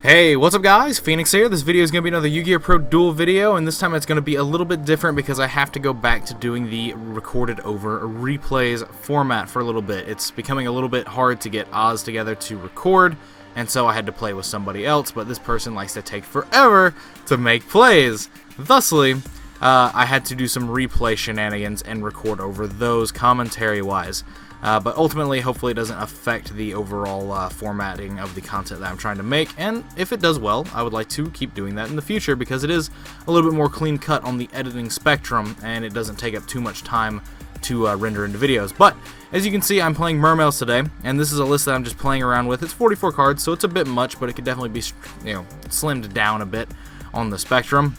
Hey, what's up guys? Phoenix here. This video is going to be another YGOpro duel video, and this time it's going to be a little bit different because I have to go back to doing the recorded over replays format for a little bit. It's becoming a little bit hard to get Oz together to record, and so I had to play with somebody else, but this person likes to take forever to make plays. Thusly, I had to do some replay shenanigans and record over those commentary-wise. But ultimately, hopefully it doesn't affect the overall formatting of the content that I'm trying to make, and if it does well, I would like to keep doing that in the future because it is a little bit more clean cut on the editing spectrum, and it doesn't take up too much time to render into videos. But as you can see, I'm playing Mermail today, and this is a list that I'm just playing around with. It's 44 cards, so it's a bit much, but it could definitely be, slimmed down a bit on the spectrum.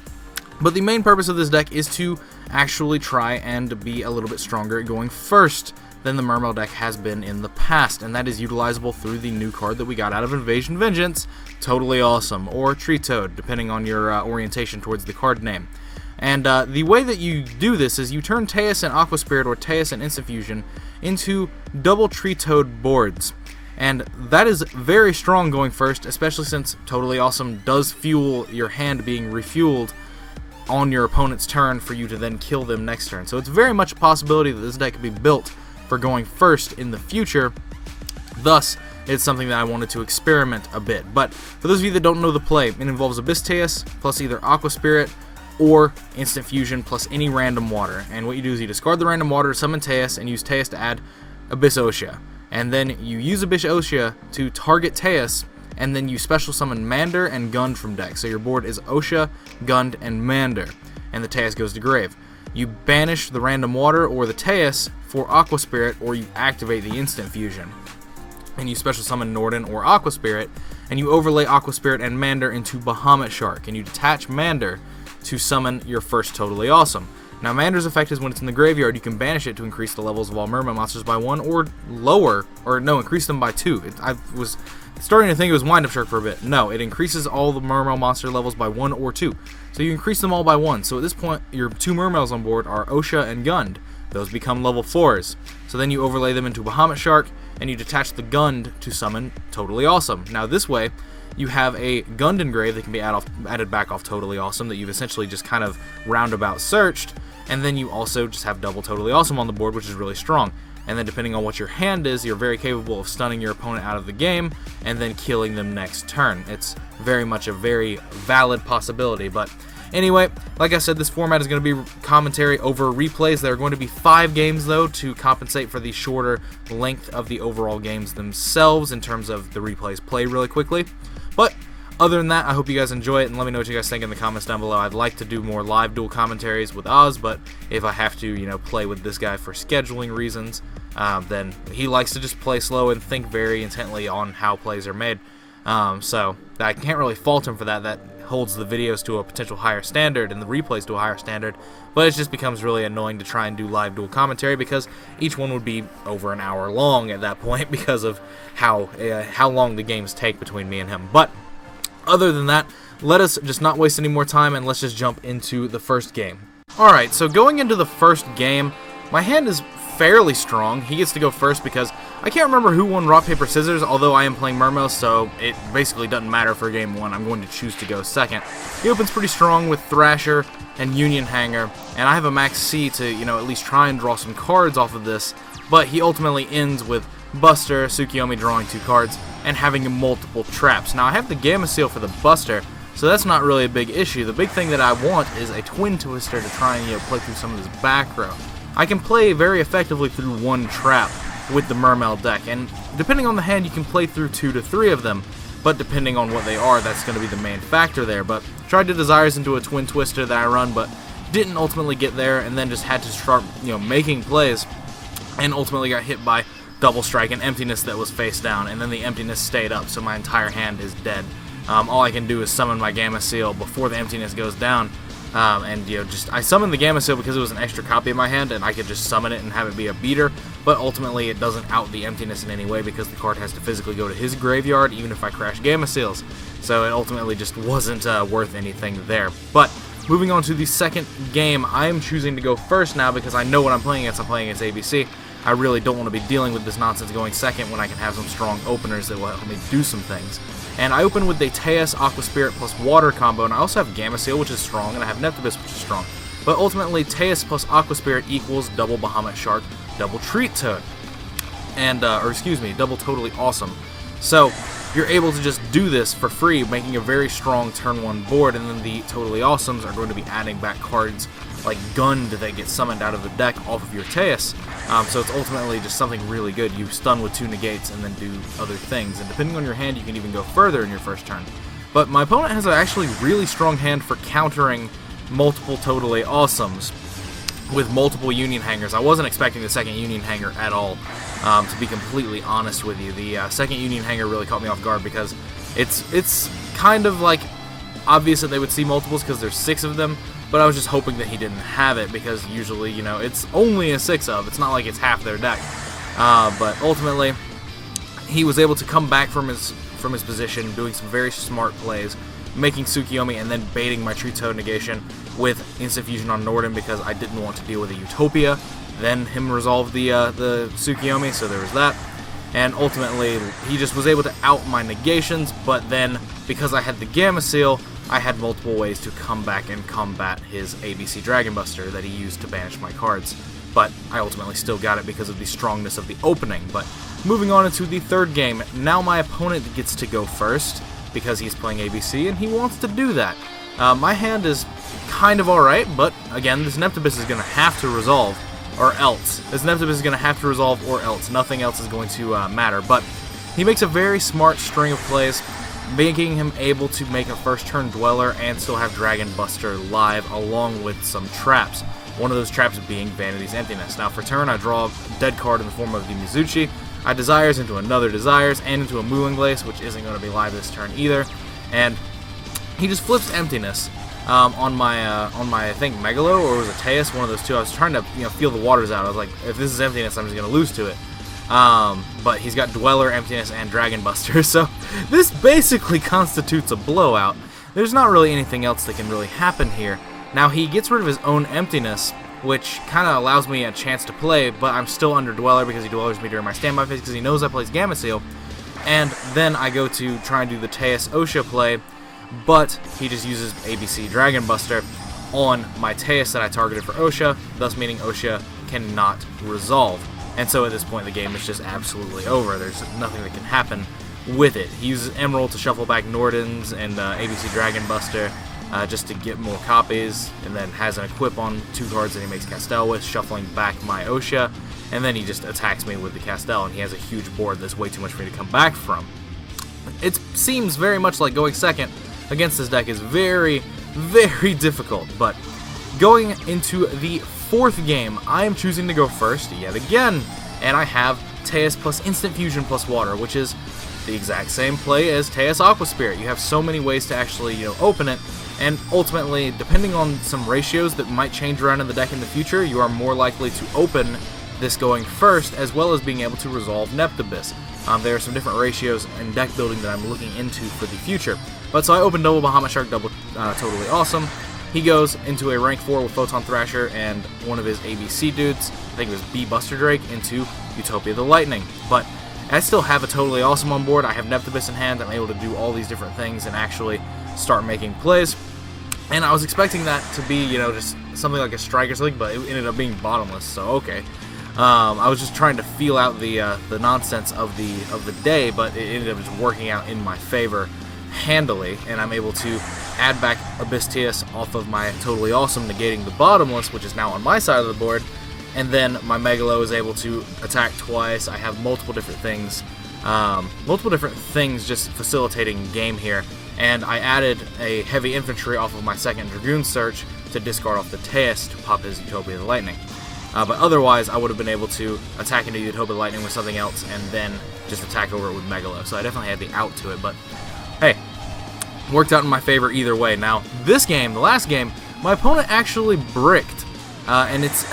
But the main purpose of this deck is to actually try and be a little bit stronger at going first than the Mermail deck has been in the past, and that is utilizable through the new card that we got out of Invasion Vengeance, Totally Awesome, or Tree Toad, depending on your orientation towards the card name. And the way that you do this is you turn Teus and Aqua Spirit or Teus and Instant Fusion into double Tree Toad boards. And that is very strong going first, especially since Totally Awesome does fuel your hand being refueled on your opponent's turn for you to then kill them next turn. So it's very much a possibility that this deck could be built for going first in the future. Thus, it's something that I wanted to experiment a bit. But for those of you that don't know the play, it involves Abyss Teus plus either Aqua Spirit or Instant Fusion plus any random water. And what you do is you discard the random water, summon Teus, and use Teus to add Abyss Osha. And then you use Abyss Osha to target Teus, and then you special summon Mander and Gund from deck. So your board is Osha, Gund, and Mander, and the Teus goes to grave. You banish the random water or the Teus for Aqua Spirit, or you activate the Instant Fusion. And you special summon Norden or Aqua Spirit, and you overlay Aqua Spirit and Mander into Bahamut Shark, and you detach Mander to summon your first Totally Awesome. Now Mander's effect is when it's in the graveyard, you can banish it to increase the levels of all Mermail monsters by 1 or lower, or no, increase them by 2. I was starting to think it was Wind Up Shark for a bit. No, it increases all the Mermail monster levels by 1 or 2. So you increase them all by 1. So at this point, your 2 Mermails on board are Osha and Gund. Those become level 4s. So then you overlay them into Bahamut Shark, and you detach the Gund to summon Totally Awesome. Now this way, you have a Gund engrave that can be added back off Totally Awesome that you've essentially just kind of roundabout searched, and then you also just have double Totally Awesome on the board, which is really strong. And then depending on what your hand is, you're very capable of stunning your opponent out of the game and then killing them next turn. It's very much a very valid possibility. But anyway, like I said, this format is going to be commentary over replays. There are going to be 5 games, though, to compensate for the shorter length of the overall games themselves in terms of the replays played really quickly. But other than that, I hope you guys enjoy it, and let me know what you guys think in the comments down below. I'd like to do more live duel commentaries with Oz, but if I have to, play with this guy for scheduling reasons, then he likes to just play slow and think very intently on how plays are made. So I can't really fault him for that. That holds the videos to a potential higher standard and the replays to a higher standard, but it just becomes really annoying to try and do live duel commentary because each one would be over an hour long at that point because of how long the games take between me and him. But other than that, let us just not waste any more time and let's just jump into the first game. Alright, so going into the first game, my hand is fairly strong. He gets to go first because I can't remember who won Rock, Paper, Scissors, although I am playing Mermail, so it basically doesn't matter for game 1. I'm going to choose to go second. He opens pretty strong with Thrasher and Union Hanger, and I have a max C to, at least try and draw some cards off of this, but he ultimately ends with Buster, Tsukiyomi drawing 2 cards, and having multiple traps. Now I have the Gamma Seal for the Buster, so that's not really a big issue. The big thing that I want is a Twin Twister to try and play through some of this back row. I can play very effectively through 1 trap with the Mermail deck, and depending on the hand you can play through 2 to 3 of them, but depending on what they are, that's going to be the main factor there. But tried to Desires into a Twin Twister that I run, but didn't ultimately get there, and then just had to start making plays, and ultimately got hit by Double Strike and Emptiness that was face down, and then the Emptiness stayed up, so my entire hand is dead. All I can do is summon my Gamma Seal before the Emptiness goes down, and I summoned the Gamma Seal because it was an extra copy in my hand, and I could just summon it and have it be a beater, but ultimately it doesn't out the Emptiness in any way because the card has to physically go to his graveyard even if I crash Gamma Seals, so it ultimately just wasn't worth anything there. But moving on to the second game, I am choosing to go first now because I know what I'm playing against. I'm playing against ABC. I really don't want to be dealing with this nonsense going second when I can have some strong openers that will help me do some things. And I open with the Teus, Aqua Spirit plus Water combo, and I also have Gamma Seal, which is strong, and I have Neptibus, which is strong. But ultimately, Teus plus Aqua Spirit equals double Bahamut Shark, double Treat Toad. And, or excuse me, double Totally Awesome. So, you're able to just do this for free, making a very strong turn 1 board, and then the Totally Awesomes are going to be adding back cards like Gund that get summoned out of the deck off of your Teus. So it's ultimately just something really good. You stun with 2 negates and then do other things, and depending on your hand, you can even go further in your first turn. But my opponent has an actually really strong hand for countering multiple Totally Awesomes with multiple Union Hangers. I wasn't expecting the second Union Hanger at all, to be completely honest with you. The second Union Hanger really caught me off guard because it's kind of like obvious that they would see multiples because there's 6 of them, but I was just hoping that he didn't have it because usually, you know, it's only a 6 of. It's not like it's half their deck. But ultimately, he was able to come back from his position, doing some very smart plays, making Tsukiyomi and then baiting my Tree Toad negation with Instant Fusion on Norden because I didn't want to deal with a Utopia. Then him resolve the Tsukiyomi, so there was that. And ultimately, he just was able to out my negations, but then, because I had the Gamma Seal, I had multiple ways to come back and combat his ABC Dragon Buster that he used to banish my cards. But I ultimately still got it because of the strongness of the opening. But moving on into the third game, now my opponent gets to go first because he's playing ABC and he wants to do that. My hand is kind of alright, but again, this Neptibus is going to have to resolve, or else. This Neptibus is going to have to resolve, or else. Nothing else is going to matter. But he makes a very smart string of plays, making him able to make a first turn Dweller and still have Dragon Buster live along with some traps. One of those traps being Vanity's Emptiness. Now for turn, I draw a dead card in the form of the Mizuchi. I Desires into another Desires and into a Moonglace, which isn't going to be live this turn either. And he just flips Emptiness on my I think Megalo, or was it Teus, one of those two. I was trying to feel the waters out. I was like, if this is Emptiness, I'm just going to lose to it. But he's got Dweller, Emptiness, and Dragon Buster, so this basically constitutes a blowout. There's not really anything else that can really happen here. Now he gets rid of his own Emptiness, which kind of allows me a chance to play, but I'm still under Dweller because he Dwellers me during my standby phase because he knows I plays Gamma Seal. And then I go to try and do the Teus Osha play, but he just uses ABC Dragon Buster on my Teus that I targeted for Osha, thus meaning Osha cannot resolve. And so at this point the game is just absolutely over. There's nothing that can happen with it. He uses Emerald to shuffle back Nordens and ABC Dragon Buster just to get more copies, and then has an equip on 2 cards that he makes Castel with, shuffling back my Osha, and then he just attacks me with the Castel, and he has a huge board that's way too much for me to come back from. It seems very much like going second against this deck is very, very difficult, but going into the fourth game, I am choosing to go first yet again, and I have Teus plus Instant Fusion plus Water, which is the exact same play as Teus Aqua Spirit. You have so many ways to actually, open it, and ultimately, depending on some ratios that might change around in the deck in the future, you are more likely to open this going first, as well as being able to resolve Neptibus. There are some different ratios and deck building that I'm looking into for the future. But so I open double Bahamut Shark, double Totally Awesome. He goes into a rank 4 with Photon Thrasher and one of his ABC dudes, I think it was B Buster Drake, into Utopia the Lightning. But I still have a Totally Awesome on board. I have Neptibus in hand. I'm able to do all these different things and actually start making plays. And I was expecting that to be, just something like a strike or something, but it ended up being bottomless, so okay. I was just trying to feel out the nonsense of the day, but it ended up just working out in my favor handily, and I'm able to add back Abyss Teus off of my Totally Awesome, negating the bottomless, which is now on my side of the board, and then my Megalo is able to attack twice. I have multiple different things just facilitating game here, and I added a Heavy Infantry off of my second Dragoon Search to discard off the Teus to pop his Utopia the Lightning. But otherwise, I would have been able to attack into Utopia the Lightning with something else and then just attack over it with Megalo. So I definitely had the out to it, but hey, worked out in my favor either way. Now, this game, the last game, my opponent actually bricked, and it's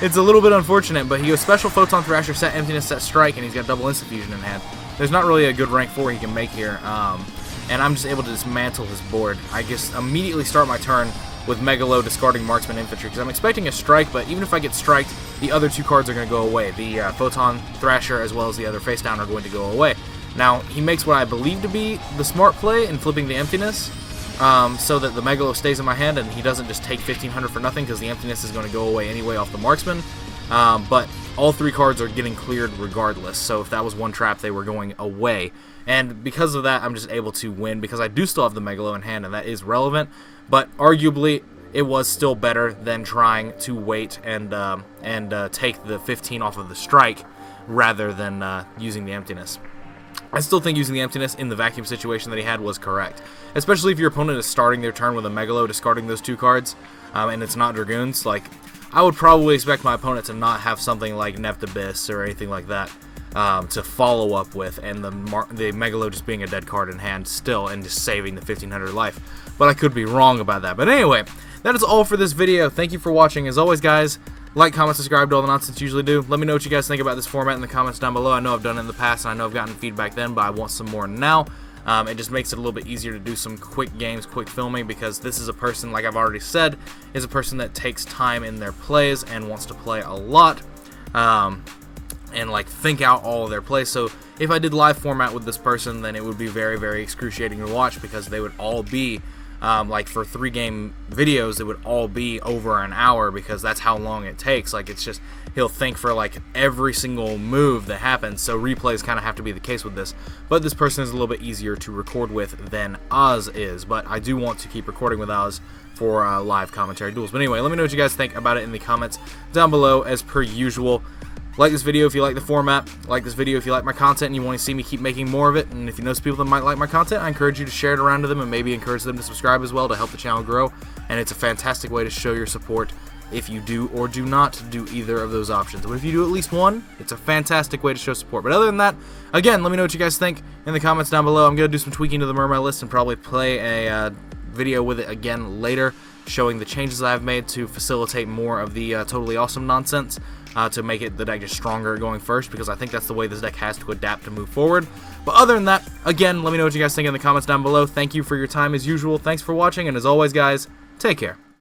it's a little bit unfortunate, but he goes Special Photon Thrasher, set Emptiness, set Strike, and he's got double Instant Fusion in hand. There's not really a good rank 4 he can make here, and I'm just able to dismantle his board. I just immediately start my turn with Megalo discarding Marksman Infantry, because I'm expecting a strike, but even if I get striked, the other 2 cards are going to go away. The Photon Thrasher as well as the other face down are going to go away. Now, he makes what I believe to be the smart play in flipping the Emptiness, so that the Megalo stays in my hand and he doesn't just take 1500 for nothing, because the Emptiness is going to go away anyway off the Marksman. But all 3 cards are getting cleared regardless, so if that was one trap, they were going away. And because of that, I'm just able to win, because I do still have the Megalo in hand, and that is relevant. But arguably, it was still better than trying to wait and take the 15 off of the strike, rather than using the Emptiness. I still think using the Emptiness in the vacuum situation that he had was correct, especially if your opponent is starting their turn with a Megalo, discarding those 2 cards, and it's not Dragoons. Like, I would probably expect my opponent to not have something like Nept Abyss or anything like that to follow up with, and the Megalo just being a dead card in hand still, and just saving the 1500 life. But I could be wrong about that. But anyway, that is all for this video. Thank you for watching. As always, guys, like, comment, subscribe to all the nonsense you usually do. Let me know what you guys think about this format in the comments down below. I know I've done it in the past, and I know I've gotten feedback then, but I want some more now. It just makes it a little bit easier to do some quick games, quick filming, because this is a person, like I've already said, is a person that takes time in their plays and wants to play a lot, and like think out all of their plays. So if I did live format with this person, then it would be very, very excruciating to watch, because they would all be like for 3-game videos, it would all be over an hour, because that's how long it takes. Like, it's just, he'll think for like every single move that happens, so replays kind of have to be the case with this. But this person is a little bit easier to record with than Oz is, but I do want to keep recording with Oz for live commentary duels. But anyway, let me know what you guys think about it in the comments down below, as per usual. Like this video if you like the format, like this video if you like my content and you want to see me keep making more of it, and if you know some people that might like my content, I encourage you to share it around to them, and maybe encourage them to subscribe as well to help the channel grow. And it's a fantastic way to show your support if you do or do not do either of those options. But if you do at least one, it's a fantastic way to show support. But other than that, again, let me know what you guys think in the comments down below. I'm going to do some tweaking to the Mermail list and probably play a video with it again later, showing the changes I've made to facilitate more of the totally awesome nonsense, to make the deck just stronger going first, because I think that's the way this deck has to adapt to move forward. But other than that, again, let me know what you guys think in the comments down below. Thank you for your time as usual. Thanks for watching, and as always, guys, take care.